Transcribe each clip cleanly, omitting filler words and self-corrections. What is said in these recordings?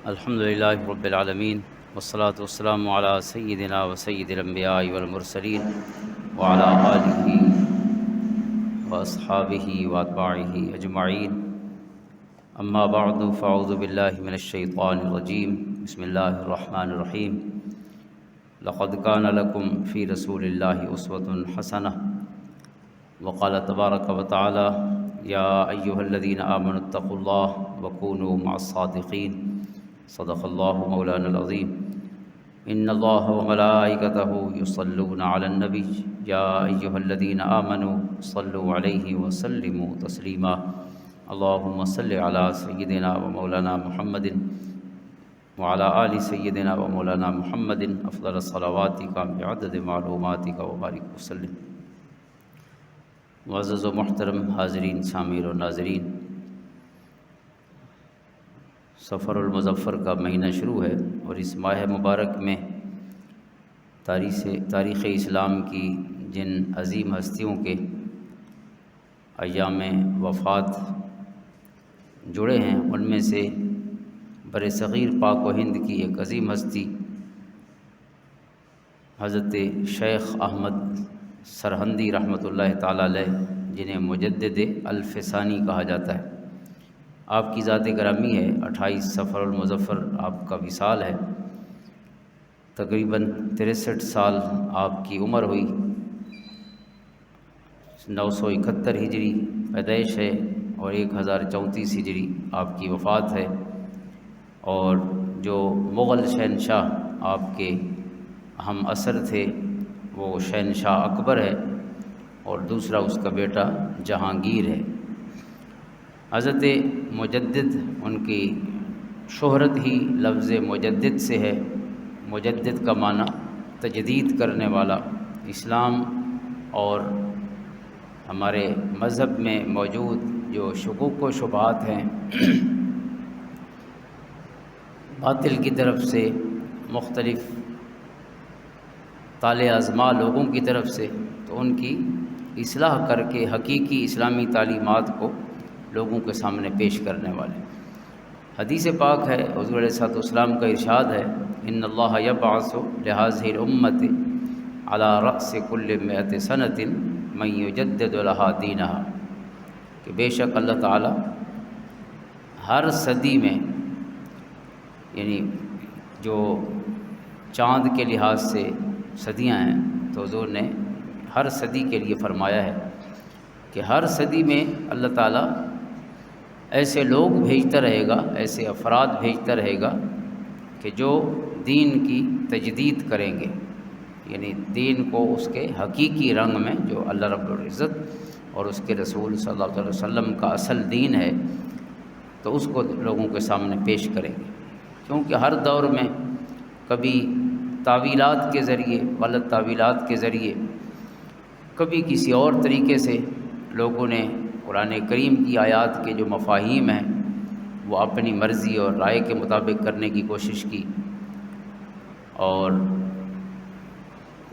الحمد للہ رب العالمین والصلاة والسلام علی سیدنا و سید الانبیاء والمرسلین وعلی آلہ واصحابہ واتباعہ اجمعین اما بعد فاعوذ باللہ من الشیطان الرجیم بسم اللہ الرحمن الرحیم لقد کان لکم فی رسول اللہ اسوۃ حسنہ وقال تبارک و تعالی یا ایہا الذین آمنوا اتقوا اللہ وکونوا مع الصادقین صدق اللہ مولانا العظیم ان اللہ وملائکتہ یصلون علی النبی یا ایہا الذین آمنوا صلوا علیہ وسلموا تسلیما اللہم صل علی سیدنا و مولانا محمد وعلی آل سیدنا و مولانا محمد افضل الصلوات بعدد معلوماتک وبارک وسلم۔ معزز و محترم حاضرین سامعین و ناظرین، سفر المظفر کا مہینہ شروع ہے اور اس ماہ مبارک میں تاریخ اسلام کی جن عظیم ہستیوں کے ایام وفات جڑے ہیں ان میں سے بر صغیر پاک و ہند کی ایک عظیم ہستی حضرت شیخ احمد سرہندی رحمۃ اللہ تعالیٰ علیہ، جنہیں مجدد الف ثانی کہا جاتا ہے۔ آپ کی ذات گرامی ہے، 28 سفر المظفر آپ کا وصال ہے، تقریباً 63 سال آپ کی عمر ہوئی، 971 ہجری پیدائش ہے اور 1034 ہجری آپ کی وفات ہے۔ اور جو مغل شہنشاہ آپ کے اہم اثر تھے وہ شہنشاہ اکبر ہے اور دوسرا اس کا بیٹا جہانگیر ہے۔ حضرت مجدد، ان کی شہرت ہی لفظ مجدد سے ہے۔ مجدد کا معنی تجدید کرنے والا۔ اسلام اور ہمارے مذہب میں موجود جو شکوک و شبہات ہیں باطل کی طرف سے، مختلف طالع ازما لوگوں کی طرف سے، تو ان کی اصلاح کر کے حقیقی اسلامی تعلیمات کو لوگوں کے سامنے پیش کرنے والے۔ حدیث پاک ہے، حضور علیہ الصلوۃ والسلام کا ارشاد ہے، ان اللہ یبعث لہذہ الامۃ علی رأس کل مئۃ سنۃ من یجدد لہا دینہا، کہ بے شک اللہ تعالیٰ ہر صدی میں، یعنی جو چاند کے لحاظ سے صدیاں ہیں، تو حضور نے ہر صدی کے لیے فرمایا ہے کہ ہر صدی میں اللہ تعالیٰ ایسے لوگ بھیجتا رہے گا، ایسے افراد بھیجتا رہے گا کہ جو دین کی تجدید کریں گے، یعنی دین کو اس کے حقیقی رنگ میں، جو اللہ رب العزت اور اس کے رسول صلی اللہ علیہ وسلم کا اصل دین ہے، تو اس کو لوگوں کے سامنے پیش کریں گے۔ کیونکہ ہر دور میں کبھی تعویلات کے ذریعے، غلط تعویلات کے ذریعے، کبھی کسی اور طریقے سے لوگوں نے قرآن کریم کی آیات کے جو مفاہیم ہیں وہ اپنی مرضی اور رائے کے مطابق کرنے کی کوشش کی، اور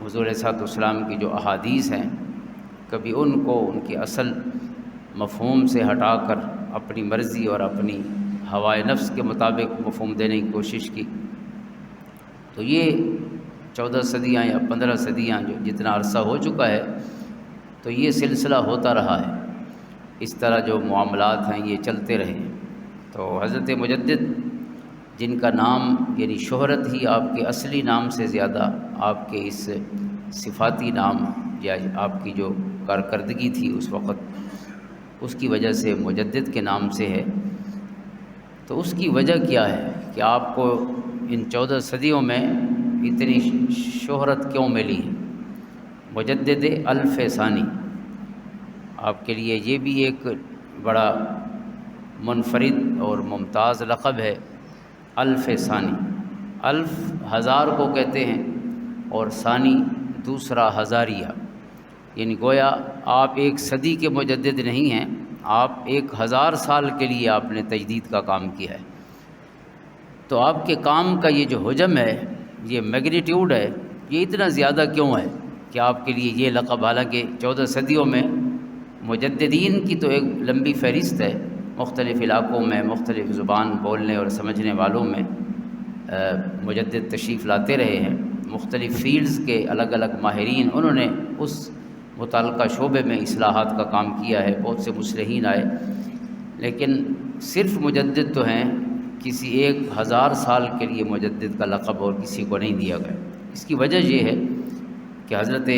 حضور صلی اللہ علیہ وسلم کی جو احادیث ہیں کبھی ان کو ان کے اصل مفہوم سے ہٹا کر اپنی مرضی اور اپنی ہوائے نفس کے مطابق مفہوم دینے کی کوشش کی۔ تو یہ 14 صدیاں یا 15 صدیاں جو جتنا عرصہ ہو چکا ہے، تو یہ سلسلہ ہوتا رہا ہے، اس طرح جو معاملات ہیں یہ چلتے رہے ہیں۔ تو حضرت مجدد، جن کا نام یعنی شہرت ہی آپ کے اصلی نام سے زیادہ آپ کے اس صفاتی نام یا آپ کی جو کارکردگی تھی اس وقت، اس کی وجہ سے مجدد کے نام سے ہے۔ تو اس کی وجہ کیا ہے کہ آپ کو ان 14 صدیوں میں اتنی شہرت کیوں ملی ہے؟ مجدد الف ثانی آپ کے لیے یہ بھی ایک بڑا منفرد اور ممتاز لقب ہے۔ الف ثانی، الف ہزار کو کہتے ہیں اور ثانی دوسرا ہزاریہ، یعنی گویا آپ ایک صدی کے مجدد نہیں ہیں، آپ 1000 سال کے لیے آپ نے تجدید کا کام کیا ہے۔ تو آپ کے کام کا یہ جو حجم ہے، یہ میگنیٹیوڈ ہے، یہ اتنا زیادہ کیوں ہے کہ آپ کے لیے یہ لقب، حالانکہ 14 صدیوں میں مجددین کی تو ایک لمبی فہرست ہے، مختلف علاقوں میں مختلف زبان بولنے اور سمجھنے والوں میں مجدد تشریف لاتے رہے ہیں۔ مختلف فیلڈز کے الگ الگ ماہرین انہوں نے اس متعلقہ شعبے میں اصلاحات کا کام کیا ہے، بہت سے مصلحین آئے، لیکن صرف مجدد تو ہیں، کسی 1000 سال کے لیے مجدد کا لقب اور کسی کو نہیں دیا گیا۔ اس کی وجہ یہ ہے کہ حضرت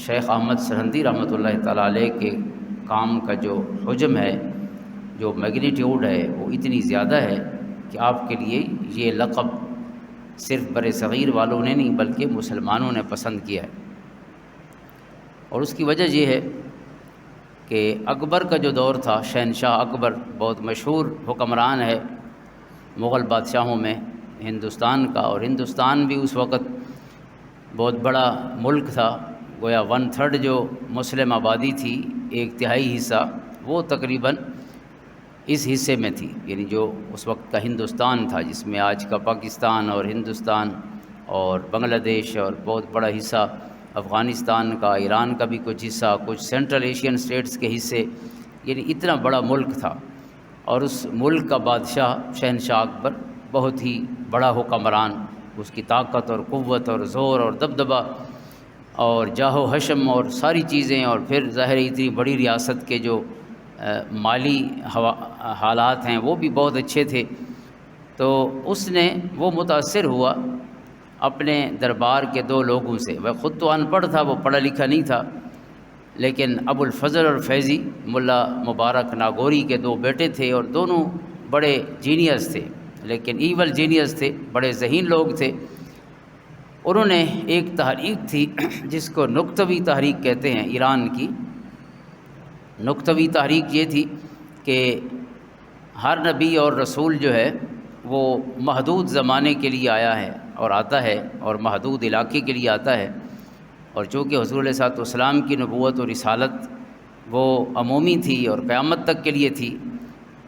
شیخ احمد سرہندی رحمۃ اللہ تعالیٰ علیہ کے کام کا جو حجم ہے، جو میگنیٹیوڈ ہے، وہ اتنی زیادہ ہے کہ آپ کے لیے یہ لقب صرف بر صغیر والوں نے نہیں بلکہ مسلمانوں نے پسند کیا ہے۔ اور اس کی وجہ یہ ہے کہ اکبر کا جو دور تھا، شہنشاہ اکبر بہت مشہور حکمران ہے مغل بادشاہوں میں ہندوستان کا، اور ہندوستان بھی اس وقت بہت بڑا ملک تھا، گویا 1/3 جو مسلم آبادی تھی، 1/3 حصہ وہ تقریباً اس حصے میں تھی، یعنی جو اس وقت کا ہندوستان تھا، جس میں آج کا پاکستان اور ہندوستان اور بنگلہ دیش اور بہت بڑا حصہ افغانستان کا، ایران کا بھی کچھ حصہ، کچھ سینٹرل ایشین اسٹیٹس کے حصے، یعنی اتنا بڑا ملک تھا۔ اور اس ملک کا بادشاہ شہنشاہ اکبر بہت ہی بڑا حکمران، اس کی طاقت اور قوت اور زور اور دبدبہ اور جاہ و حشم اور ساری چیزیں، اور پھر ظاہر اتنی بڑی ریاست کے جو مالی حالات ہیں وہ بھی بہت اچھے تھے۔ تو اس نے وہ متاثر ہوا اپنے دربار کے 2 لوگوں سے، وہ خود تو ان پڑھ تھا، وہ پڑھا لکھا نہیں تھا، لیکن ابو الفضل اور فیضی ملا مبارک ناگوری کے 2 بیٹے تھے، اور دونوں بڑے جینیس تھے، لیکن ایول جینیس تھے، بڑے ذہین لوگ تھے۔ انہوں نے ایک تحریک تھی جس کو نکتوی تحریک کہتے ہیں، ایران کی نکتوی تحریک یہ تھی کہ ہر نبی اور رسول جو ہے وہ محدود زمانے کے لیے آیا ہے اور آتا ہے، اور محدود علاقے کے لیے آتا ہے، اور چونکہ حضور علیہ الصلوۃ والسلام کی نبوت اور رسالت وہ عمومی تھی اور قیامت تک کے لیے تھی،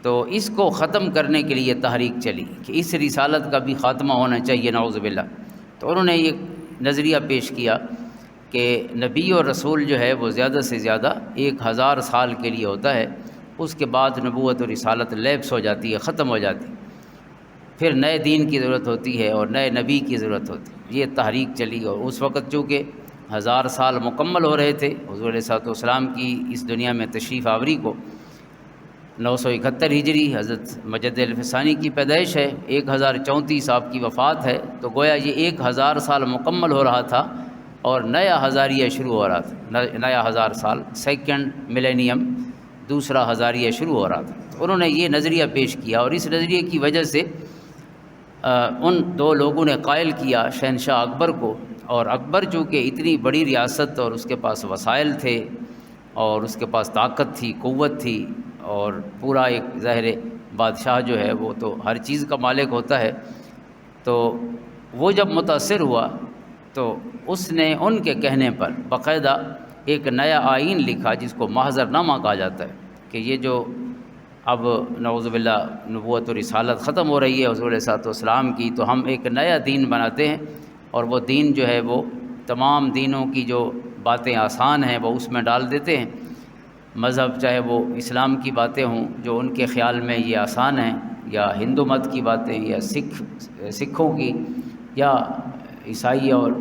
تو اس کو ختم کرنے کے لیے تحریک چلی کہ اس رسالت کا بھی خاتمہ ہونا چاہیے، نعوذ باللہ۔ تو انہوں نے یہ نظریہ پیش کیا کہ نبی اور رسول جو ہے وہ زیادہ سے زیادہ 1000 سال کے لیے ہوتا ہے، اس کے بعد نبوت اور رسالت لیپس ہو جاتی ہے، ختم ہو جاتی ہے، پھر نئے دین کی ضرورت ہوتی ہے اور نئے نبی کی ضرورت ہوتی ہے۔ یہ تحریک چلی، اور اس وقت چونکہ 1000 سال مکمل ہو رہے تھے حضور علیہ الصلوۃ والسلام کی اس دنیا میں تشریف آوری کو، 971 ہجری حضرت مجدد الف ثانی کی پیدائش ہے، 1034 آپ کی وفات ہے، تو گویا یہ 1000 سال مکمل ہو رہا تھا اور نیا ہزاریہ شروع ہو رہا تھا، نیا 1000 سال، سیکنڈ ملینیم، دوسرا ہزاریہ شروع ہو رہا تھا۔ تو انہوں نے یہ نظریہ پیش کیا، اور اس نظریے کی وجہ سے ان 2 لوگوں نے قائل کیا شہنشاہ اکبر کو، اور اکبر چونکہ اتنی بڑی ریاست اور اس کے پاس وسائل تھے اور اس کے پاس طاقت تھی، قوت تھی، اور پورا ایک ظاہر بادشاہ جو ہے وہ تو ہر چیز کا مالک ہوتا ہے، تو وہ جب متاثر ہوا تو اس نے ان کے کہنے پر باقاعدہ ایک نیا آئین لکھا جس کو محضر نامہ کہا جاتا ہے، کہ یہ جو اب نعوذ باللہ نبوت و رسالت ختم ہو رہی ہے حضور علیہ الصلوۃ والسلام کی، تو ہم ایک نیا دین بناتے ہیں، اور وہ دین جو ہے وہ تمام دینوں کی جو باتیں آسان ہیں وہ اس میں ڈال دیتے ہیں، مذہب چاہے وہ اسلام کی باتیں ہوں جو ان کے خیال میں یہ آسان ہیں، یا ہندو مت کی باتیں، یا سکھوں کی، یا عیسائی اور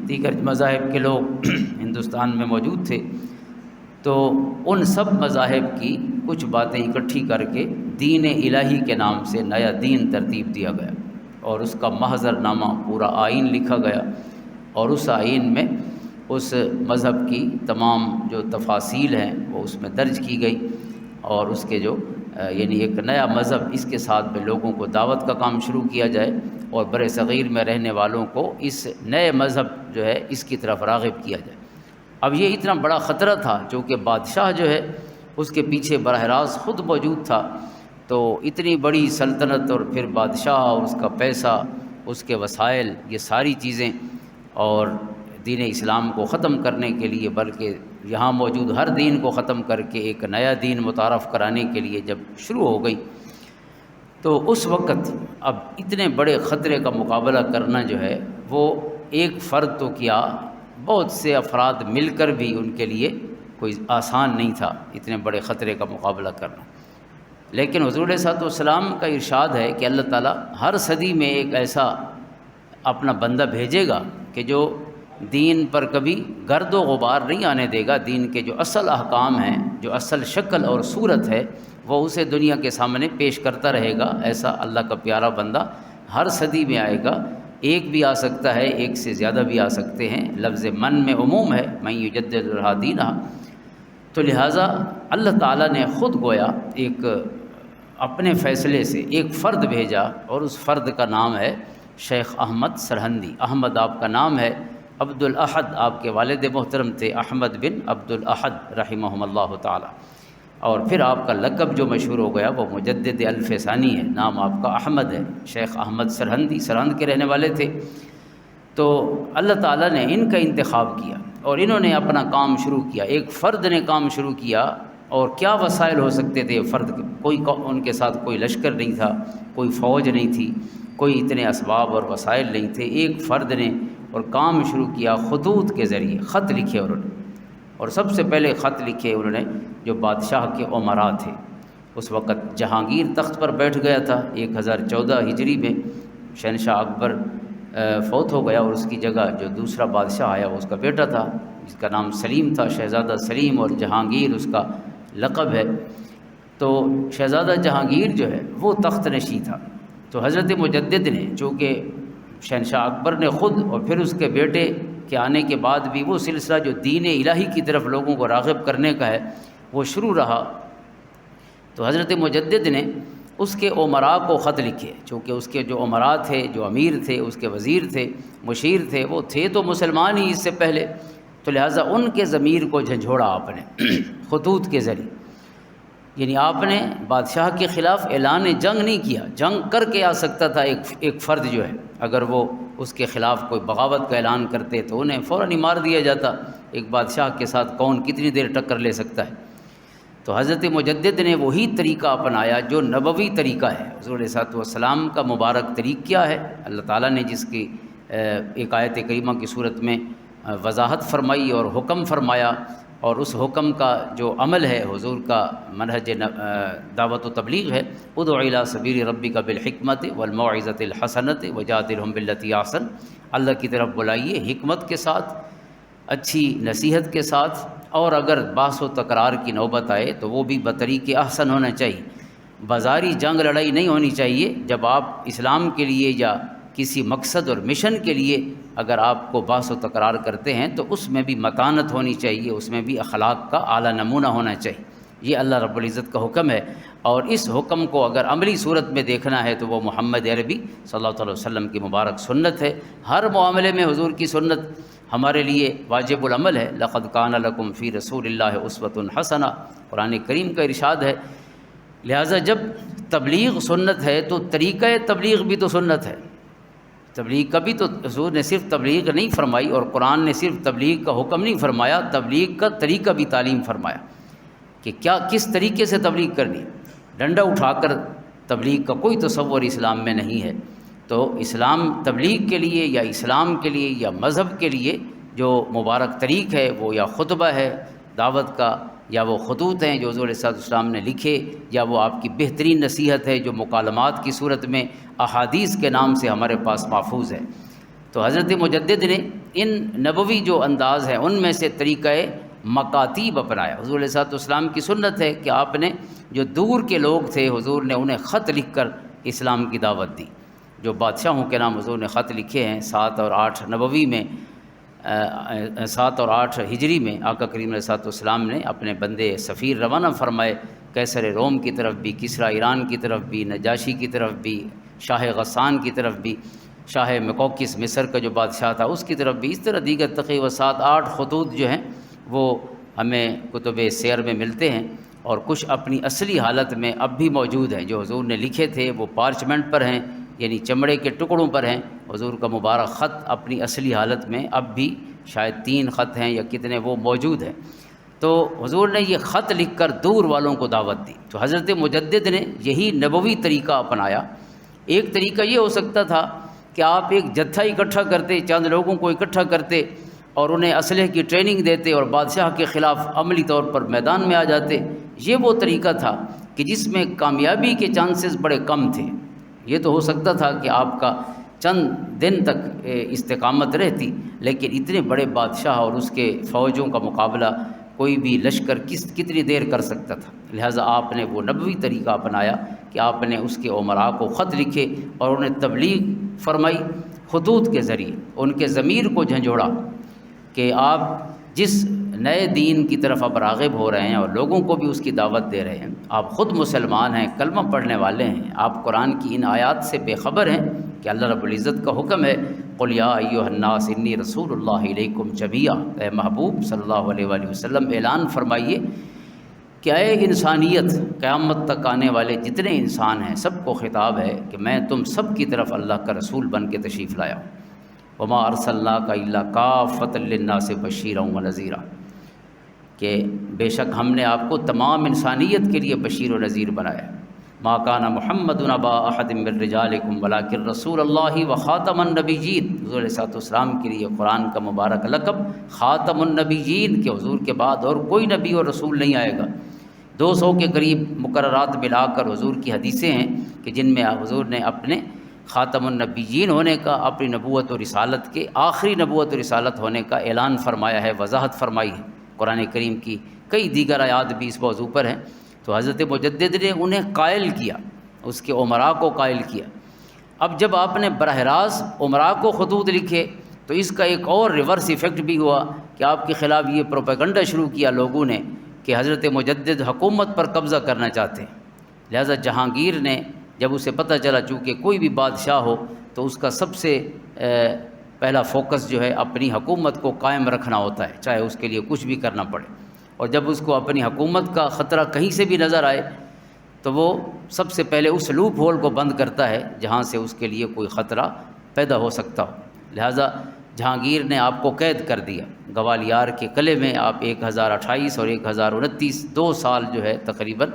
دیگر مذاہب کے لوگ ہندوستان میں موجود تھے، تو ان سب مذاہب کی کچھ باتیں اکٹھی کر کے دین الہی کے نام سے نیا دین ترتیب دیا گیا، اور اس کا محضر نامہ پورا آئین لکھا گیا، اور اس آئین میں اس مذہب کی تمام جو تفاصیل ہیں وہ اس میں درج کی گئی، اور اس کے جو یعنی ایک نیا مذہب، اس کے ساتھ بھی لوگوں کو دعوت کا کام شروع کیا جائے، اور بر صغیر میں رہنے والوں کو اس نئے مذہب جو ہے اس کی طرف راغب کیا جائے۔ اب یہ اتنا بڑا خطرہ تھا، چونکہ بادشاہ جو ہے اس کے پیچھے براہ راست خود موجود تھا، تو اتنی بڑی سلطنت اور پھر بادشاہ اور اس کا پیسہ، اس کے وسائل، یہ ساری چیزیں، اور دین اسلام کو ختم کرنے کے لیے، بلکہ یہاں موجود ہر دین کو ختم کر کے ایک نیا دین متعارف کرانے کے لیے جب شروع ہو گئی، تو اس وقت اب اتنے بڑے خطرے کا مقابلہ کرنا جو ہے وہ ایک فرد تو کیا، بہت سے افراد مل کر بھی ان کے لیے کوئی آسان نہیں تھا اتنے بڑے خطرے کا مقابلہ کرنا۔ لیکن حضور علیہ الصلوۃ والسلام کا ارشاد ہے کہ اللہ تعالیٰ ہر صدی میں ایک ایسا اپنا بندہ بھیجے گا کہ جو دین پر کبھی گرد و غبار نہیں آنے دے گا، دین کے جو اصل احکام ہیں، جو اصل شکل اور صورت ہے، وہ اسے دنیا کے سامنے پیش کرتا رہے گا۔ ایسا اللہ کا پیارا بندہ ہر صدی میں آئے گا، ایک بھی آ سکتا ہے، ایک سے زیادہ بھی آ سکتے ہیں، لفظ من میں عموم ہے، من یجدد لہا دینہا۔ تو لہٰذا اللہ تعالیٰ نے خود گویا ایک اپنے فیصلے سے ایک فرد بھیجا، اور اس فرد کا نام ہے شیخ احمد سرہندی۔ احمد آپ کا نام ہے، عبد الاحد آپ کے والد محترم تھے، احمد بن عبد الاحد رحمہم اللہ تعالیٰ، اور پھر آپ کا لقب جو مشہور ہو گیا وہ مجدد الف ثانی ہے، نام آپ کا احمد ہے، شیخ احمد سرہندی، سرہند کے رہنے والے تھے۔ تو اللہ تعالیٰ نے ان کا انتخاب کیا اور انہوں نے اپنا کام شروع کیا، ایک فرد نے کام شروع کیا۔ اور کیا وسائل ہو سکتے تھے فرد کے؟ کوئی ان کے ساتھ کوئی لشکر نہیں تھا، کوئی فوج نہیں تھی، کوئی اتنے اسباب اور وسائل نہیں تھے، ایک فرد نے اور کام شروع کیا خطوط کے ذریعے، خط لکھے انہوں نے، اور سب سے پہلے خط لکھے انہوں نے جو بادشاہ کے امراء تھے۔ اس وقت جہانگیر تخت پر بیٹھ گیا تھا، 1014 ہجری میں شہنشاہ اکبر فوت ہو گیا، اور اس کی جگہ جو دوسرا بادشاہ آیا وہ اس کا بیٹا تھا جس کا نام سلیم تھا، شہزادہ سلیم، اور جہانگیر اس کا لقب ہے۔ تو شہزادہ جہانگیر جو ہے وہ تخت نشین تھا۔ تو حضرت مجدد نے، چونکہ شہنشاہ اکبر نے خود اور پھر اس کے بیٹے کے آنے کے بعد بھی وہ سلسلہ جو دین الہی کی طرف لوگوں کو راغب کرنے کا ہے وہ شروع رہا، تو حضرت مجدد نے اس کے امراء کو خط لکھے، چونکہ اس کے جو امراء تھے، جو امیر تھے، اس کے وزیر تھے، مشیر تھے، وہ تھے تو مسلمان ہی اس سے پہلے، تو لہٰذا ان کے ضمیر کو جھنجھوڑا آپ نے خطوط کے ذریعے۔ یعنی آپ نے بادشاہ کے خلاف اعلان جنگ نہیں کیا، جنگ کر کے آ سکتا تھا ایک فرد جو ہے، اگر وہ اس کے خلاف کوئی بغاوت کا اعلان کرتے تو انہیں فوراً ہی مار دیا جاتا۔ ایک بادشاہ کے ساتھ کون کتنی دیر ٹکر لے سکتا ہے؟ تو حضرت مجدد نے وہی طریقہ اپنایا جو نبوی طریقہ ہے۔ حضور علیہ الصلوۃ والسلام کا مبارک طریق کیا ہے؟ اللہ تعالیٰ نے جس کی ایک آیت کریمہ کی صورت میں وضاحت فرمائی اور حکم فرمایا، اور اس حکم کا جو عمل ہے، حضور کا منہج دعوت و تبلیغ ہے، ادع الی سبیل ربک بالحکمت والموعظۃ الحسنۃ وجادلھم باللتی احسن، اللہ کی طرف بلائیے حکمت کے ساتھ، اچھی نصیحت کے ساتھ، اور اگر بحث و تکرار کی نوبت آئے تو وہ بھی بطریق احسن ہونا چاہیے، بازاری جنگ لڑائی نہیں ہونی چاہیے۔ جب آپ اسلام کے لیے یا کسی مقصد اور مشن کے لیے اگر آپ کو بحث و تکرار کرتے ہیں تو اس میں بھی متانت ہونی چاہیے، اس میں بھی اخلاق کا اعلیٰ نمونہ ہونا چاہیے۔ یہ اللہ رب العزت کا حکم ہے، اور اس حکم کو اگر عملی صورت میں دیکھنا ہے تو وہ محمد عربی صلی اللہ علیہ وسلم کی مبارک سنت ہے۔ ہر معاملے میں حضور کی سنت ہمارے لیے واجب العمل ہے۔ لقد کان لکم فی رسول اللہ اسوۃ حسنہ، قرآن کریم کا ارشاد ہے۔ لہٰذا جب تبلیغ سنت ہے تو طریقہ تبلیغ بھی تو سنت ہے۔ تبلیغ کا بھی تو حضور نے صرف تبلیغ نہیں فرمائی، اور قرآن نے صرف تبلیغ کا حکم نہیں فرمایا، تبلیغ کا طریقہ بھی تعلیم فرمایا کہ کس طریقے سے تبلیغ کرنی۔ ڈنڈا اٹھا کر تبلیغ کا کوئی تصور اسلام میں نہیں ہے۔ تو اسلام تبلیغ کے لیے یا اسلام کے لیے یا مذہب کے لیے جو مبارک طریق ہے وہ یا خطبہ ہے دعوت کا، یا وہ خطوط ہیں جو حضور علیہ السلام نے لکھے، یا وہ آپ کی بہترین نصیحت ہے جو مکالمات کی صورت میں احادیث کے نام سے ہمارے پاس محفوظ ہے۔ تو حضرت مجدد نے ان نبوی جو انداز ہیں ان میں سے طریقہ مکاتیب اپنایا۔ حضور علیہ السلام کی سنت ہے کہ آپ نے جو دور کے لوگ تھے حضور نے انہیں خط لکھ کر اسلام کی دعوت دی۔ جو بادشاہوں کے نام حضور نے خط لکھے ہیں 7 اور 8 نبوی میں، 7 اور 8 ہجری میں آقا کریم علیہ السلام نے اپنے بندے سفیر روانہ فرمائے، قیصر روم کی طرف بھی، کسریٰ ایران کی طرف بھی، نجاشی کی طرف بھی، شاہ غسان کی طرف بھی، شاہ مقوقس مصر کا جو بادشاہ تھا اس کی طرف بھی، اس طرح دیگر تقریباً 7-8 خطوط جو ہیں وہ ہمیں کتب سیر میں ملتے ہیں، اور کچھ اپنی اصلی حالت میں اب بھی موجود ہیں۔ جو حضور نے لکھے تھے وہ پارچمنٹ پر ہیں، یعنی چمڑے کے ٹکڑوں پر ہیں۔ حضور کا مبارک خط اپنی اصلی حالت میں اب بھی شاید 3 خط ہیں یا کتنے وہ موجود ہیں۔ تو حضور نے یہ خط لکھ کر دور والوں کو دعوت دی۔ تو حضرت مجدد نے یہی نبوی طریقہ اپنایا۔ ایک طریقہ یہ ہو سکتا تھا کہ آپ ایک جتھا اکٹھا کرتے، چند لوگوں کو اکٹھا کرتے اور انہیں اسلحے کی ٹریننگ دیتے اور بادشاہ کے خلاف عملی طور پر میدان میں آ جاتے۔ یہ وہ طریقہ تھا کہ جس میں کامیابی کے چانسز بڑے کم تھے۔ یہ تو ہو سکتا تھا کہ آپ کا چند دن تک استقامت رہتی، لیکن اتنے بڑے بادشاہ اور اس کے فوجوں کا مقابلہ کوئی بھی لشکر کتنی دیر کر سکتا تھا۔ لہٰذا آپ نے وہ نبوی طریقہ اپنایا کہ آپ نے اس کے امراء کو خط لکھے اور انہیں تبلیغ فرمائی خطوط کے ذریعے، ان کے ضمیر کو جھنجھوڑا کہ آپ جس نئے دین کی طرف اب راغب ہو رہے ہیں اور لوگوں کو بھی اس کی دعوت دے رہے ہیں، آپ خود مسلمان ہیں، کلمہ پڑھنے والے ہیں، آپ قرآن کی ان آیات سے بے خبر ہیں کہ اللہ رب العزت کا حکم ہے قُلْ يَا أَيُّهَا النَّاسِ إِنِّي رَسُولُ اللَّهِ إِلَيْكُمْ جَمِيعًا، اے محبوب صلی اللہ علیہ وآلہ وسلم اعلان فرمائیے کہ اے انسانیت، قیامت تک آنے والے جتنے انسان ہیں سب کو خطاب ہے کہ میں تم سب کی طرف اللہ کا رسول بن کے تشریف لایا ہوں۔ وَمَا أَرْسَلْنَاكَ إِلَّا كَافَّةً لِلنَّاسِ بَشِيرًا وَنَذِيرًا، کہ بے شک ہم نے آپ کو تمام انسانیت کے لیے بشیر و نذیر بنایا۔ ما کان محمد ابا احد من رجالکم ولکن رسول اللہ وخاتم النبیین، حضور علیہ السلام کے لیے قرآن کا مبارک لقب خاتم النبیین، کہ حضور کے بعد اور کوئی نبی اور رسول نہیں آئے گا۔ 200 کے قریب مقررات ملا کر حضور کی حدیثیں ہیں کہ جن میں حضور نے اپنے خاتم النبیین ہونے کا، اپنی نبوت و رسالت کے آخری نبوت و رسالت ہونے کا اعلان فرمایا ہے، وضاحت فرمائی ہے۔ قرآن کریم کی کئی دیگر آیات بھی اس موضوع پر ہیں۔ تو حضرت مجدد نے انہیں قائل کیا، اس کے امراء کو قائل کیا۔ اب جب آپ نے براہ راست امراء کو خطوط لکھے تو اس کا ایک اور ریورس ایفیکٹ بھی ہوا کہ آپ کے خلاف یہ پروپیگنڈا شروع کیا لوگوں نے کہ حضرت مجدد حکومت پر قبضہ کرنا چاہتے ہیں۔ لہذا جہانگیر نے جب اسے پتہ چلا چونکہ کوئی بھی بادشاہ ہو تو اس کا سب سے پہلا فوکس جو ہے اپنی حکومت کو قائم رکھنا ہوتا ہے، چاہے اس کے لیے کچھ بھی کرنا پڑے، اور جب اس کو اپنی حکومت کا خطرہ کہیں سے بھی نظر آئے تو وہ سب سے پہلے اس لوپ ہول کو بند کرتا ہے جہاں سے اس کے لیے کوئی خطرہ پیدا ہو سکتا ہو۔ لہٰذا جہانگیر نے آپ کو قید کر دیا، گوالیار کے قلعے میں آپ 1028 اور 1029 2 سال جو ہے تقریباً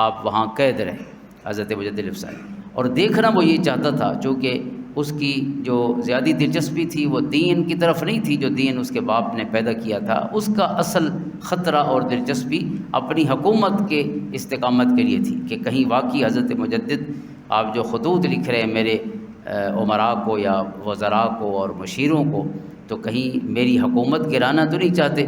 آپ وہاں قید رہے حضرت مجدد افسانی۔ اور دیکھنا وہ یہ چاہتا تھا، چونکہ اس کی جو زیادہ دلچسپی تھی وہ دین کی طرف نہیں تھی جو دین اس کے باپ نے پیدا کیا تھا، اس کا اصل خطرہ اور دلچسپی اپنی حکومت کے استقامت کے لیے تھی کہ کہیں واقعی حضرت مجدد آپ جو خطوط لکھ رہے ہیں میرے امراء کو یا وزراء کو اور مشیروں کو، تو کہیں میری حکومت گرانا تو نہیں چاہتے۔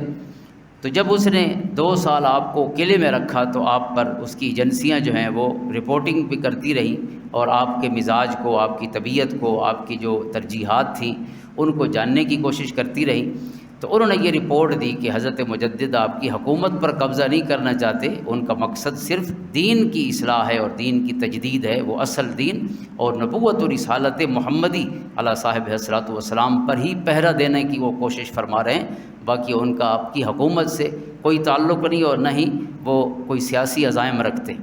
تو جب اس نے 2 سال آپ کو قلعے میں رکھا تو آپ پر اس کی ایجنسیاں جو ہیں وہ رپورٹنگ بھی کرتی رہیں اور آپ کے مزاج کو، آپ کی طبیعت کو، آپ کی جو ترجیحات تھیں ان کو جاننے کی کوشش کرتی رہیں۔ تو انہوں نے یہ رپورٹ دی کہ حضرت مجدد آپ کی حکومت پر قبضہ نہیں کرنا چاہتے، ان کا مقصد صرف دین کی اصلاح ہے اور دین کی تجدید ہے، وہ اصل دین اور نبوت و رسالت محمدی علی صاحب حضرات والسلام پر ہی پہرا دینے کی وہ کوشش فرما رہے ہیں، باقی ان کا آپ کی حکومت سے کوئی تعلق نہیں اور نہ ہی وہ کوئی سیاسی عزائم رکھتے۔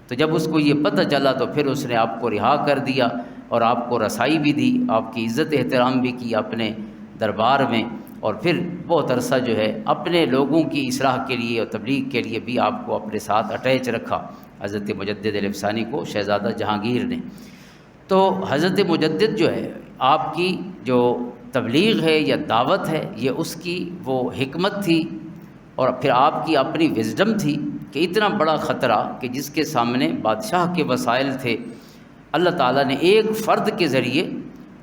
تو جب اس کو یہ پتہ چلا تو پھر اس نے آپ کو رہا کر دیا اور آپ کو رسائی بھی دی، آپ کی عزت احترام بھی کی اپنے دربار میں، اور پھر بہت عرصہ جو ہے اپنے لوگوں کی اصلاح کے لیے اور تبلیغ کے لیے بھی آپ کو اپنے ساتھ اٹیچ رکھا حضرت مجدد الافسانی کو شہزادہ جہانگیر نے۔ تو حضرت مجدد جو ہے آپ کی جو تبلیغ ہے یا دعوت ہے یہ اس کی وہ حکمت تھی اور پھر آپ کی اپنی وزڈم تھی کہ اتنا بڑا خطرہ کہ جس کے سامنے بادشاہ کے وسائل تھے، اللہ تعالیٰ نے ایک فرد کے ذریعے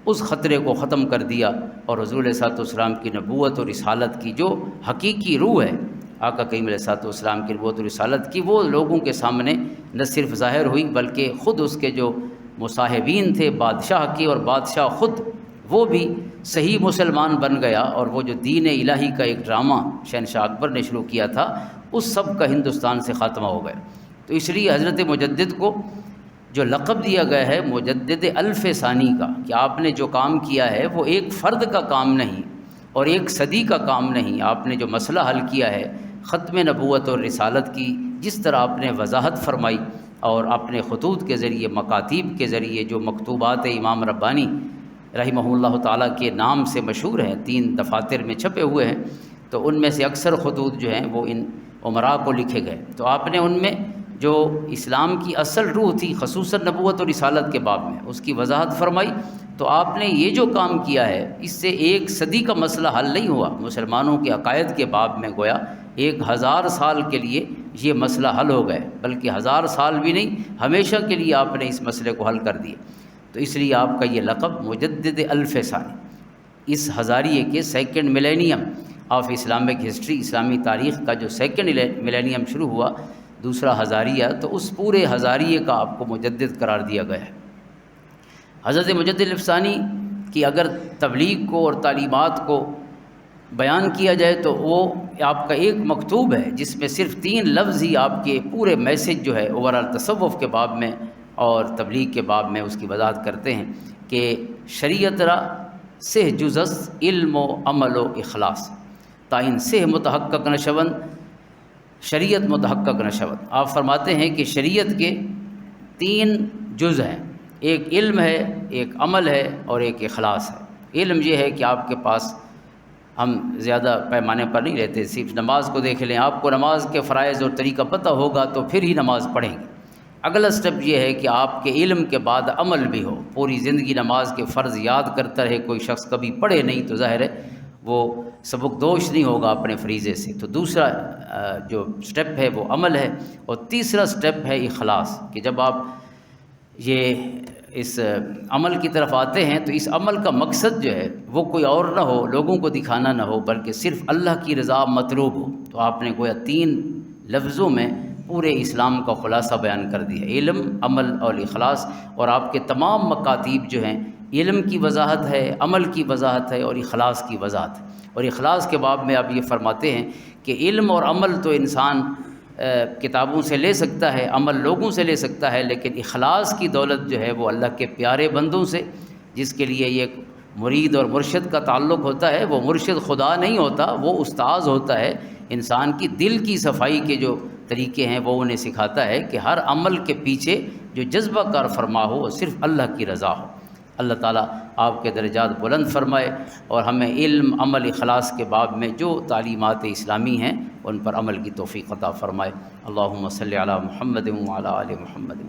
اس خطرے کو ختم کر دیا، اور حضور علیہ الصلوۃ والسلام کی نبوت اور رسالت کی جو حقیقی روح ہے، آقا کریم علیہ الصلوۃ والسلام کی نبوت اور رسالت کی، وہ لوگوں کے سامنے نہ صرف ظاہر ہوئی بلکہ خود اس کے جو مصاحبین تھے بادشاہ کے اور بادشاہ خود، وہ بھی صحیح مسلمان بن گیا، اور وہ جو دین الہی کا ایک ڈرامہ شہنشاہ اکبر نے شروع کیا تھا اس سب کا ہندوستان سے خاتمہ ہو گیا۔ تو اس لیے حضرت مجدد کو جو لقب دیا گیا ہے مجدد الف ثانی کا، کہ آپ نے جو کام کیا ہے وہ ایک فرد کا کام نہیں اور ایک صدی کا کام نہیں، آپ نے جو مسئلہ حل کیا ہے ختم نبوت اور رسالت کی، جس طرح آپ نے وضاحت فرمائی اور اپنے خطوط کے ذریعے، مکاتیب کے ذریعے، جو مکتوبات امام ربانی رحمہ اللہ تعالیٰ کے نام سے مشہور ہیں، 3 دفاتر میں چھپے ہوئے ہیں، تو ان میں سے اکثر خطوط جو ہیں وہ ان امراء کو لکھے گئے۔ تو آپ نے ان میں جو اسلام کی اصل روح تھی خصوصاً نبوت اور رسالت کے باب میں اس کی وضاحت فرمائی۔ تو آپ نے یہ جو کام کیا ہے اس سے 1 صدی کا مسئلہ حل نہیں ہوا، مسلمانوں کے عقائد کے باب میں گویا 1000 سال کے لیے یہ مسئلہ حل ہو گئے، بلکہ 1000 سال بھی نہیں، ہمیشہ کے لیے آپ نے اس مسئلے کو حل کر دیا۔ تو اس لیے آپ کا یہ لقب مجدد الف ثانی، اس ہزاریے کے second millennium of Islamic history, اسلامی تاریخ کا جو سیکنڈ ملینیم شروع ہوا، دوسرا ہزاریہ، تو اس پورے ہزاریے کا آپ کو مجدد قرار دیا گیا ہے۔ حضرت مجدد الف ثانی کی اگر تبلیغ کو اور تعلیمات کو بیان کیا جائے تو وہ آپ کا ایک مکتوب ہے جس میں صرف 3 لفظ ہی آپ کے پورے میسج جو ہے اوورال تصوف کے باب میں اور تبلیغ کے باب میں اس کی وضاحت کرتے ہیں کہ شریعت را سہ جزس علم و عمل و اخلاص تائن سہ متحقق نشون شریعت متحقق نشون۔ آپ فرماتے ہیں کہ شریعت کے 3 جز ہیں، ایک علم ہے، ایک عمل ہے اور ایک اخلاص ہے۔ علم یہ ہے کہ آپ کے پاس، ہم زیادہ پیمانے پر نہیں رہتے، صرف نماز کو دیکھ لیں، آپ کو نماز کے فرائض اور طریقہ پتہ ہوگا تو پھر ہی نماز پڑھیں گے۔ اگلا سٹیپ یہ ہے کہ آپ کے علم کے بعد عمل بھی ہو، پوری زندگی نماز کے فرض یاد کرتا رہے، کوئی شخص کبھی پڑھے نہیں تو ظاہر ہے وہ سبق دوش نہیں ہوگا اپنے فریضے سے۔ تو دوسرا جو سٹیپ ہے وہ عمل ہے، اور تیسرا سٹیپ ہے اخلاص، کہ جب آپ یہ اس عمل کی طرف آتے ہیں تو اس عمل کا مقصد جو ہے وہ کوئی اور نہ ہو، لوگوں کو دکھانا نہ ہو، بلکہ صرف اللہ کی رضا مطلوب ہو۔ تو آپ نے گویا 3 لفظوں میں پورے اسلام کا خلاصہ بیان کر دیا، علم، عمل اور اخلاص۔ اور آپ کے تمام مکاتیب جو ہیں، علم کی وضاحت ہے، عمل کی وضاحت ہے اور اخلاص کی وضاحت ہے۔ اور اخلاص کے باب میں آپ یہ فرماتے ہیں کہ علم اور عمل تو انسان کتابوں سے لے سکتا ہے، عمل لوگوں سے لے سکتا ہے، لیکن اخلاص کی دولت جو ہے وہ اللہ کے پیارے بندوں سے، جس کے لیے یہ مرید اور مرشد کا تعلق ہوتا ہے۔ وہ مرشد خدا نہیں ہوتا، وہ استاذ ہوتا ہے، انسان کی دل کی صفائی کے جو طریقے ہیں وہ انہیں سکھاتا ہے کہ ہر عمل کے پیچھے جو جذبہ کار فرما ہو وہ صرف اللہ کی رضا ہو۔ اللہ تعالیٰ آپ کے درجات بلند فرمائے اور ہمیں علم، عمل، اخلاص کے باب میں جو تعلیمات اسلامی ہیں ان پر عمل کی توفیق عطا فرمائے۔ اللہم صلی علی محمد وعلی آل محمد۔